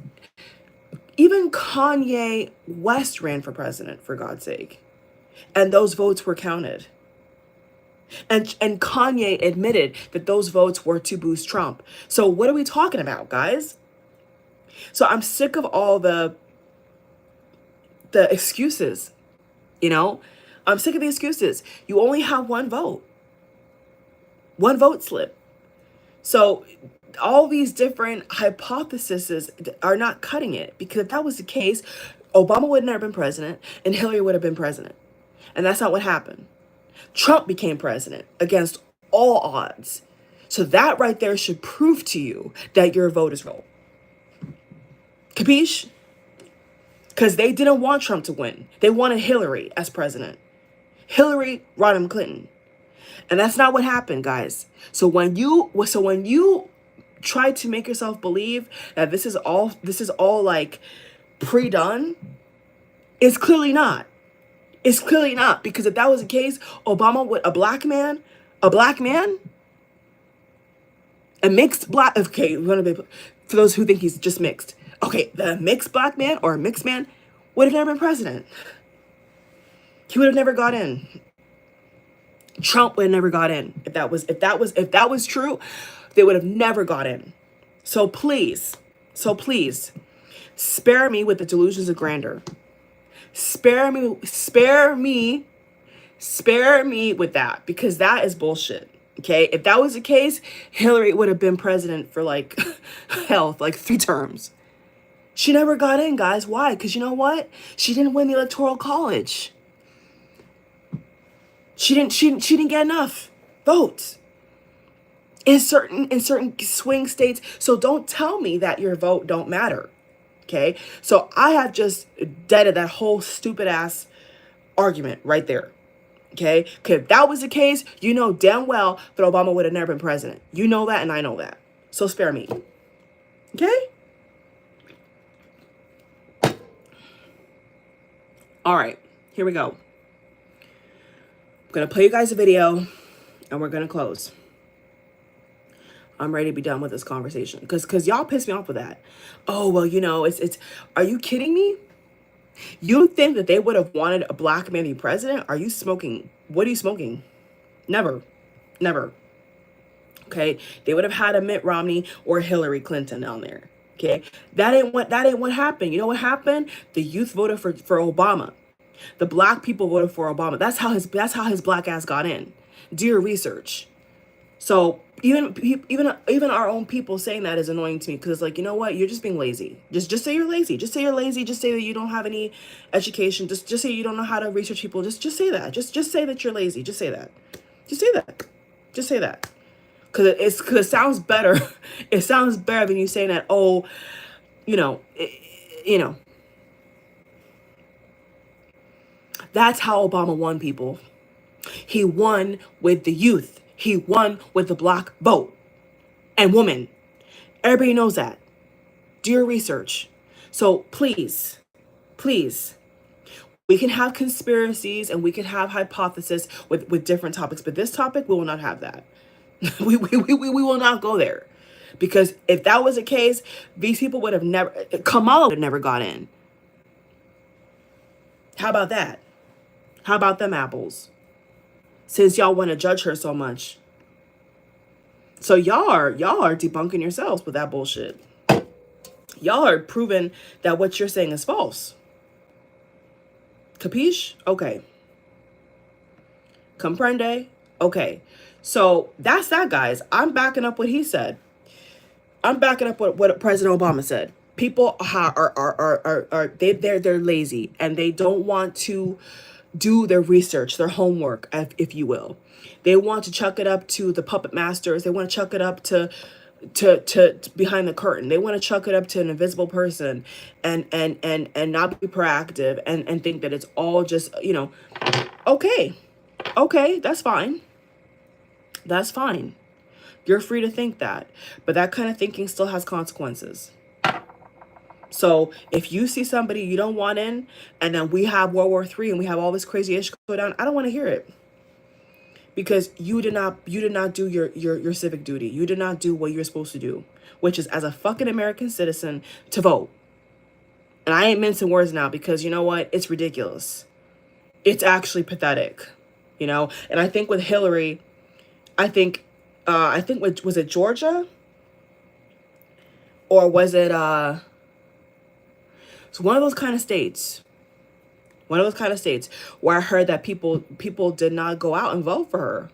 even Kanye West ran for president, for God's sake, and those votes were counted. And Kanye admitted that those votes were to boost Trump. So what are we talking about, guys? So I'm sick of all the excuses, you know? I'm sick of the excuses. You only have one vote slip. So all these different hypotheses are not cutting it, because if that was the case, Obama would have never been president and Hillary would have been president. And that's not what happened. Trump became president against all odds. So that right there should prove to you that your vote is wrong. Capiche? Because they didn't want Trump to win. They wanted Hillary as president. Hillary Rodham Clinton. And that's not what happened, guys. So when you try to make yourself believe that this is all like pre-done, it's clearly not. It's clearly not, because if that was the case, Obama would, a black man, a mixed black, okay, for those who think he's just mixed, okay, the mixed black man or a mixed man would have never been president. He would have never got in. Trump would have never got in. If that was true, they would have never got in. So please, spare me with the delusions of grandeur. Spare me with that, because that is bullshit. Okay? If that was the case, Hillary would have been president for like 3 terms. She never got in, guys. Why? Because you know what? She didn't win the Electoral College. She didn't get enough votes in certain swing states. So don't tell me that your vote don't matter. Okay, so I have just deaded that whole stupid ass argument right there. Okay, because if that was the case, you know damn well that Obama would have never been president. You know that, and I know that. So spare me. Okay. All right, here we go. I'm gonna play you guys a video, and we're gonna close. I'm ready to be done with this conversation, because y'all pissed me off with that. Oh, well, you know, it's, are you kidding me? You think that they would have wanted a black man to be president? Are you smoking? What are you smoking? Never. Okay, they would have had a Mitt Romney or Hillary Clinton down there. Okay, that ain't what happened. You know what happened? The youth voted for Obama. The black people voted for Obama. That's how his black ass got in. Do your research. So even our own people saying that is annoying to me, because it's like, you know what, you're just being lazy. Just say you're lazy. Just say you're lazy. Just say that you don't have any education. Just say you don't know how to research people. Just say that. Just say that you're lazy. Just say that. Just say that. Just say that. Because it sounds better. It sounds better than you saying that, oh, that's how Obama won, people. He won with the youth. He won with the black vote and woman. Everybody knows that. Do your research. So please, we can have conspiracies and we can have hypotheses with different topics, but this topic, we will not have that. we will not go there. Because if that was the case, these people would have never, Kamala would have never got in. How about that? How about them apples? Since y'all want to judge her so much. So y'all are debunking yourselves with that bullshit. Y'all are proving that what you're saying is false. Capiche? Okay. Comprende? Okay. So that's that, guys. I'm backing up what he said. I'm backing up what President Obama said. People they're lazy and they don't want to do their research, their homework, if you will. They want to chuck it up to the puppet masters. They want to chuck it up to behind the curtain. They want to chuck it up to an invisible person and not be proactive and think that it's all just, okay, that's fine. That's fine. You're free to think that, but that kind of thinking still has consequences. So if you see somebody you don't want in, and then we have World War III and we have all this crazy ish go down, I don't want to hear it. Because you did not do your civic duty. You did not do what you're supposed to do, which is, as a fucking American citizen, to vote. And I ain't mincing words now, because you know what? It's ridiculous. It's actually pathetic, And I think with Hillary, I think was it Georgia? Or was it it's one of those kind of states. One of those kind of states where I heard that people did not go out and vote for her.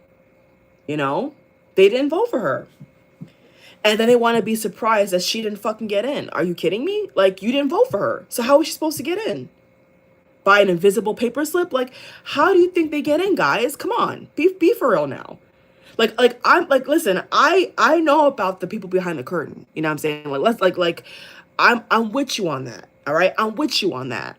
They didn't vote for her. And then they want to be surprised that she didn't fucking get in. Are you kidding me? Like, you didn't vote for her. So how was she supposed to get in? By an invisible paper slip? Like, how do you think they get in, guys? Come on. Be for real now. Listen, I know about the people behind the curtain. You know what I'm saying? I'm with you on that. All right? I'm with you on that.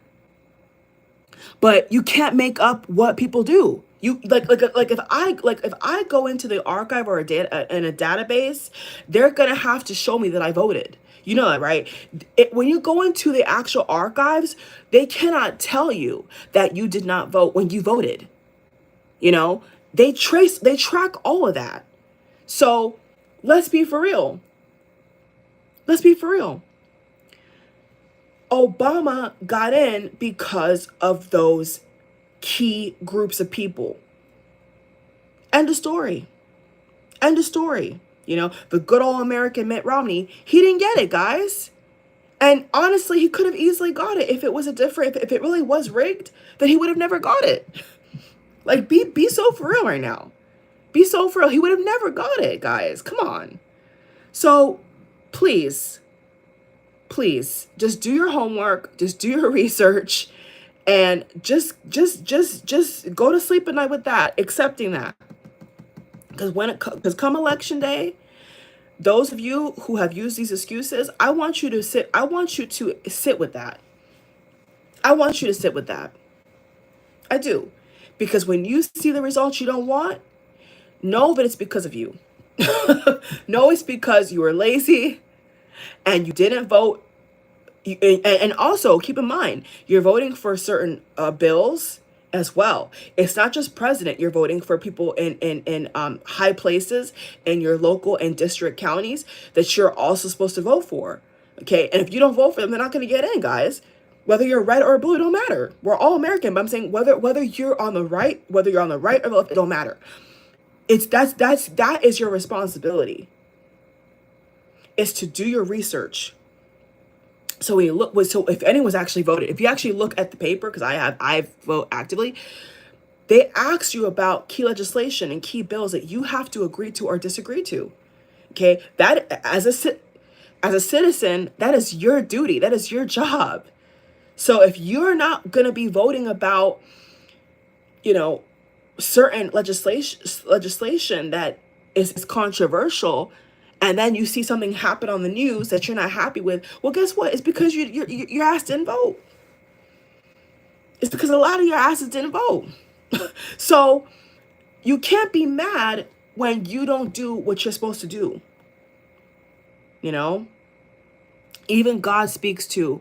But you can't make up what people do. You if I go into the archive or in a database, they're gonna have to show me that I voted. You know that, right? When you go into the actual archives, they cannot tell you that you did not vote when you voted. They track all of that. So let's be for real. Let's be for real. Obama got in because of those key groups of people. End of story. End of story. The good old American Mitt Romney, he didn't get it, guys. And honestly, he could have easily got it if it really was rigged, then he would have never got it. Like, be so for real right now. Be so for real. He would have never got it, guys. Come on. So please, just do your homework, just do your research, and just go to sleep at night with that, accepting that. Because come election day, those of you who have used these excuses, I want you to sit with that. I want you to sit with that. I do. Because when you see the results you don't want, know that it's because of you. No, it's because you were lazy and you didn't vote. And also keep in mind, you're voting for certain bills as well. It's not just president. You're voting for people in high places in your local and district counties that you're also supposed to vote for. Okay, and if you don't vote for them, they're not going to get in, guys. Whether you're red or blue, it don't matter. We're all American, but I'm saying whether you're on the right, or the left, it don't matter. That is your responsibility, is to do your research. So when you look, so if anyone's actually voted, if you actually look at the paper, because I vote actively, they ask you about key legislation and key bills that you have to agree to or disagree to. Okay, that as a citizen, that is your duty. That is your job. So if you're not going to be voting about, certain legislation that is controversial, and then you see something happen on the news that you're not happy with, well, guess what? It's because your ass didn't vote. It's because a lot of your asses didn't vote. So you can't be mad when you don't do what you're supposed to do. Even God speaks to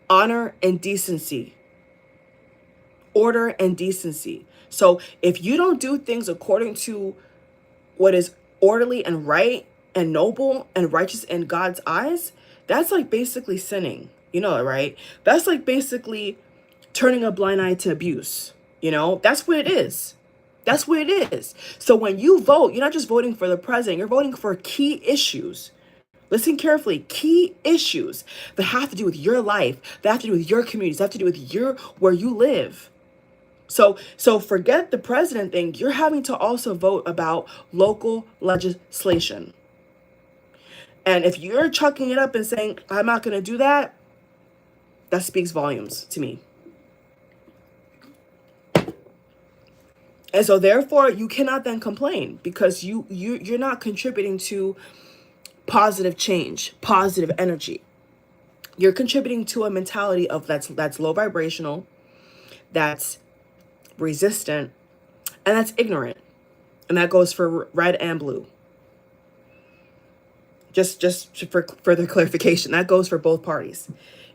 honor and decency, order and decency. So if you don't do things according to what is orderly and right and noble and righteous in God's eyes, that's like basically sinning. You know it, right? That's like basically turning a blind eye to abuse. That's what it is. That's what it is. So when you vote, you're not just voting for the president, you're voting for key issues. Listen carefully. Key issues that have to do with your life, that have to do with your communities, that have to do with where you live. So forget the president thing. You're having to also vote about local legislation. And if you're chucking it up and saying, I'm not going to do that, that speaks volumes to me. And so therefore, you cannot then complain, because you're not contributing to positive change, positive energy. You're contributing to a mentality of that's low vibrational, that's resistant, and that's ignorant. And that goes for red and blue. Just for further clarification, that goes for both parties.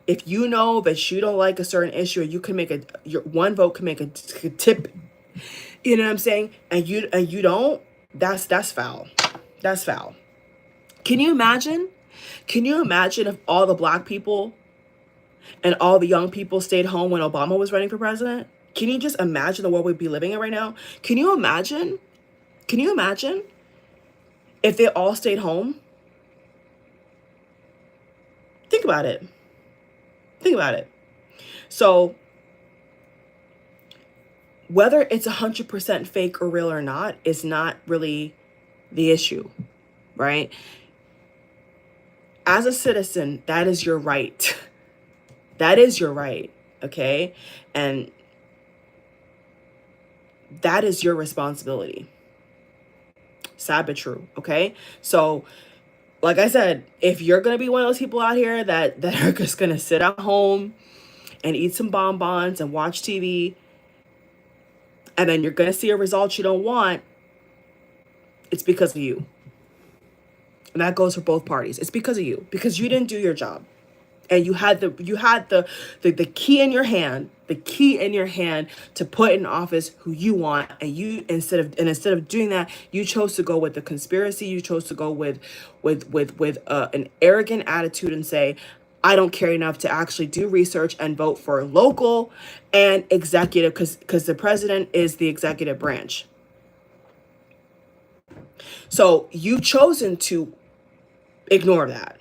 If you know that you don't like a certain issue, you can make your one vote can make a tip. You know what I'm saying? And you don't. That's foul. That's foul. Can you imagine? Can you imagine if all the black people and all the young people stayed home when Obama was running for president? Can you just imagine the world we'd be living in right now? Can you imagine? Can you imagine if they all stayed home? Think about it. Think about it. So whether it's 100% fake or real or not is not really the issue, right? As a citizen, that is your right. That is your right, okay? And that is your responsibility. Sad but true, okay? So, like I said, if you're going to be one of those people out here that are just going to sit at home and eat some bonbons and watch TV, and then you're going to see a result you don't want, it's because of you. And that goes for both parties. It's because of you, because you didn't do your job. And you had the key in your hand, to put in office who you want, and instead of doing that, you chose to go with the conspiracy. You chose to go with an arrogant attitude and say, I don't care enough to actually do research and vote for local and executive, because the president is the executive branch. So you've chosen to ignore that.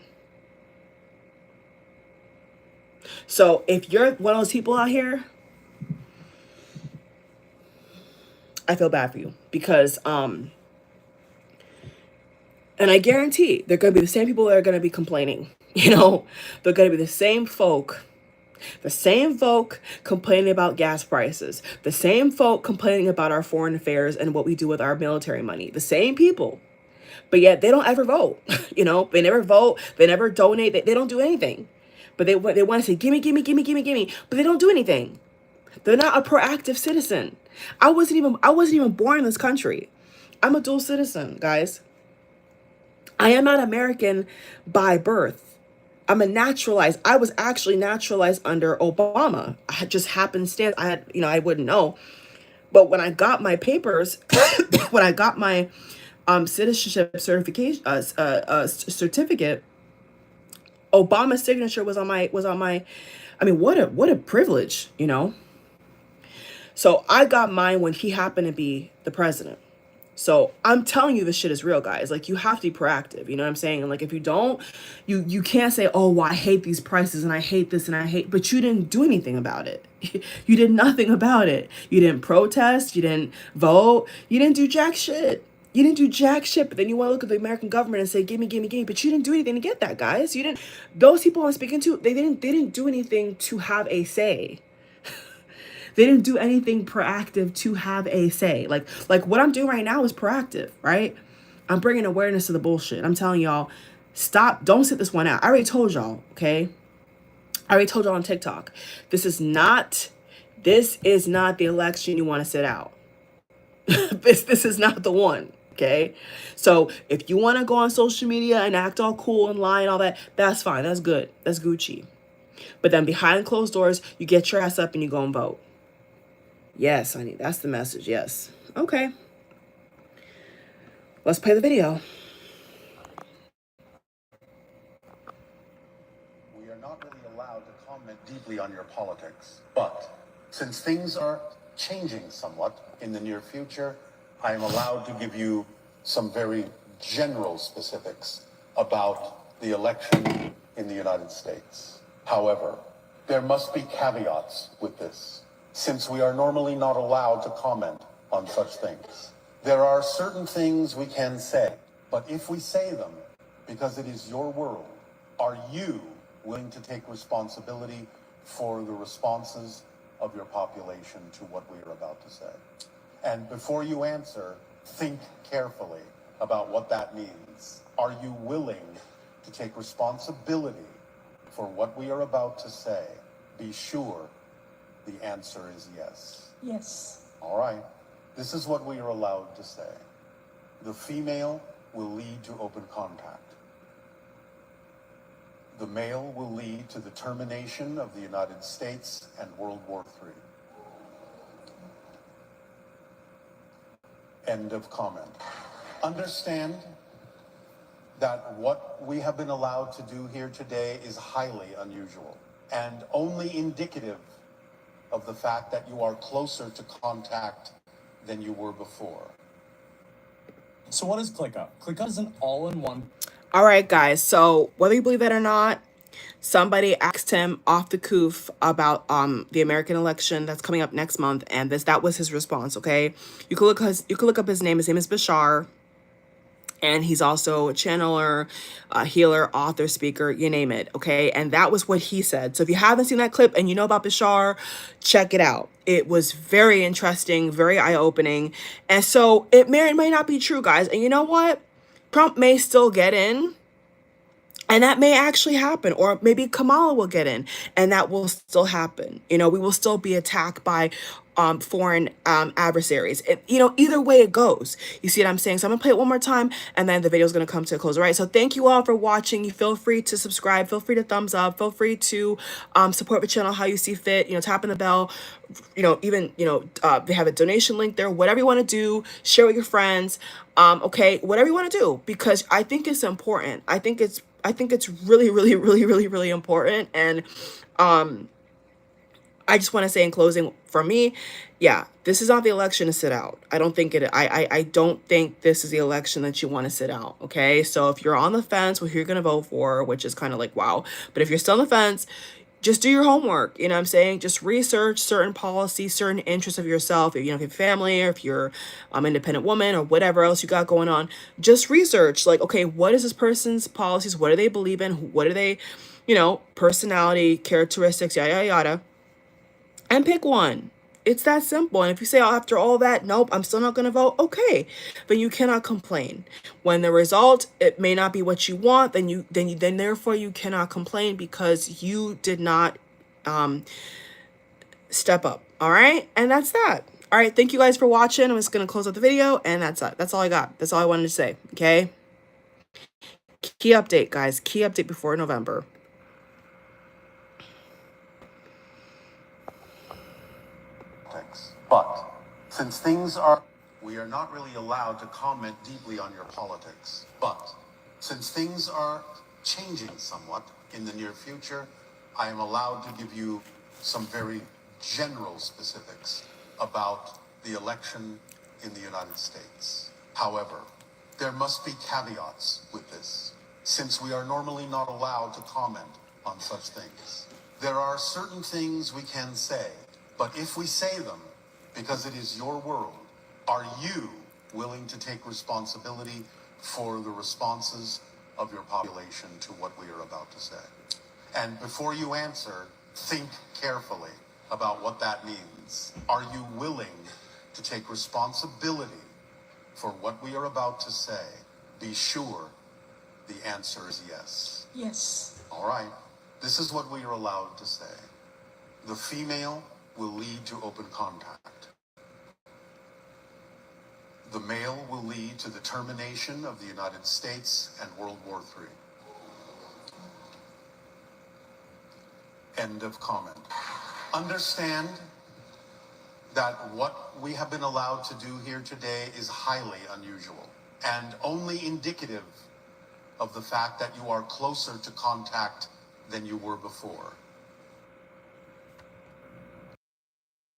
So if you're one of those people out here, I feel bad for you, because and I guarantee they're going to be the same people that are going to be complaining. They're going to be the same folk complaining about gas prices, the same folk complaining about our foreign affairs and what we do with our military money, the same people. But yet they don't ever vote. They never vote. They never donate. They don't do anything. But they want to say, gimme, gimme, gimme, gimme, gimme. But they don't do anything. They're not a proactive citizen. I wasn't even born in this country. I'm a dual citizen, guys. I am not American by birth. I'm a naturalized. I was actually naturalized under Obama. I had just happenstance. I wouldn't know. But when I got my papers, when I got my citizenship certificate, Obama's signature was on my. I mean, what a privilege, So I got mine when he happened to be the president. So I'm telling you, this shit is real, guys. Like, you have to be proactive. You know what I'm saying? And like, if you don't, you can't say, oh, well, I hate these prices and I hate this and I hate, but you didn't do anything about it. You did nothing about it. You didn't protest. You didn't vote. You didn't do jack shit. You didn't do jack shit. But then you want to look at the American government and say, give me, give me, give me. But you didn't do anything to get that, guys. You didn't. Those people I'm speaking to, they didn't do anything to have a say. They didn't do anything proactive to have a say. Like what I'm doing right now is proactive, right? I'm bringing awareness to the bullshit. I'm telling y'all, stop. Don't sit this one out. I already told y'all, okay? I already told y'all on TikTok. This is not the election you want to sit out. This is not the one, okay? So if you want to go on social media and act all cool and lie and all that, that's fine. That's good. That's Gucci. But then behind closed doors, you get your ass up and you go and vote. Yes, honey, that's the message. Yes. Okay. Let's play the video. We are not really allowed to comment deeply on your politics, but since things are changing somewhat in the near future, I am allowed to give you some very general specifics about the election in the United States. However, there must be caveats with this, since we are normally not allowed to comment on such things. There are certain things we can say, but if we say them because it is your world, are you willing to take responsibility for the responses of your population to what we are about to say? And before you answer, think carefully about what that means. Are you willing to take responsibility for what we are about to say? Be sure the answer is yes. Yes. All right. This is what we are allowed to say. The female will lead to open contact. The male will lead to the termination of the United States and World War III. End of comment. Understand that what we have been allowed to do here today is highly unusual and only indicative of the fact that you are closer to contact than you were before. So what is ClickUp? ClickUp is an all-in-one. All right, guys. So whether you believe it or not, somebody asked him off the cuff about the American election that's coming up next month, and that was his response. Okay, you can look up his name. His name is Bashar. And he's also a channeler, healer, author, speaker, you name it, okay? And that was what he said. So if you haven't seen that clip and you know about Bashar, check it out. It was very interesting, very eye-opening. And so it may or may not be true, guys. And you know what? Trump may still get in. And that may actually happen, or maybe Kamala will get in, and that will still happen. You know, we will still be attacked by foreign adversaries. Either way it goes. You see what I'm saying? So I'm gonna play it one more time, and then the video is gonna come to a close. All right. So thank you all for watching. You feel free to subscribe. Feel free to thumbs up. Feel free to support the channel how you see fit. Tapping the bell. They have a donation link there. Whatever you want to do, share with your friends. Okay, whatever you want to do, because I think it's important. I think it's really, really, really, really, really important. And I just want to say in closing, for me, yeah, this is not the election to sit out. I don't think I don't think this is the election that you want to sit out. Okay, so if you're on the fence with who you're gonna vote for, which is kind of like wow, but if you're still on the fence, just do your homework. You know what I'm saying? Just research certain policies, certain interests of yourself. If you have a family, or if you're independent woman, or whatever else you got going on, just research. Like, okay, what is this person's policies? What do they believe in? What are they, personality, characteristics, yada, yada, yada. And pick one. It's that simple. And if you say, oh, after all that, nope, I'm still not going to vote, okay, but you cannot complain. When the result, it may not be what you want, then therefore you cannot complain, because you did not step up. All right. And that's that. All right. Thank you guys for watching. I'm just going to close out the video, and that's it. That's all I got. That's all I wanted to say. Okay. Key update, guys. Key update before November. But since we are not really allowed to comment deeply on your politics. But since things are changing somewhat in the near future, I am allowed to give you some very general specifics about the election in the United States. However, there must be caveats with this, since we are normally not allowed to comment on such things. There are certain things we can say, but if we say them, because it is your world, are you willing to take responsibility for the responses of your population to what we are about to say? And before you answer, think carefully about what that means. Are you willing to take responsibility for what we are about to say? Be sure the answer is yes. Yes. All right. This is what we are allowed to say. The female will lead to open contact. The male will lead to the termination of the United States and World War III. End of comment. Understand that what we have been allowed to do here today is highly unusual and only indicative of the fact that you are closer to contact than you were before.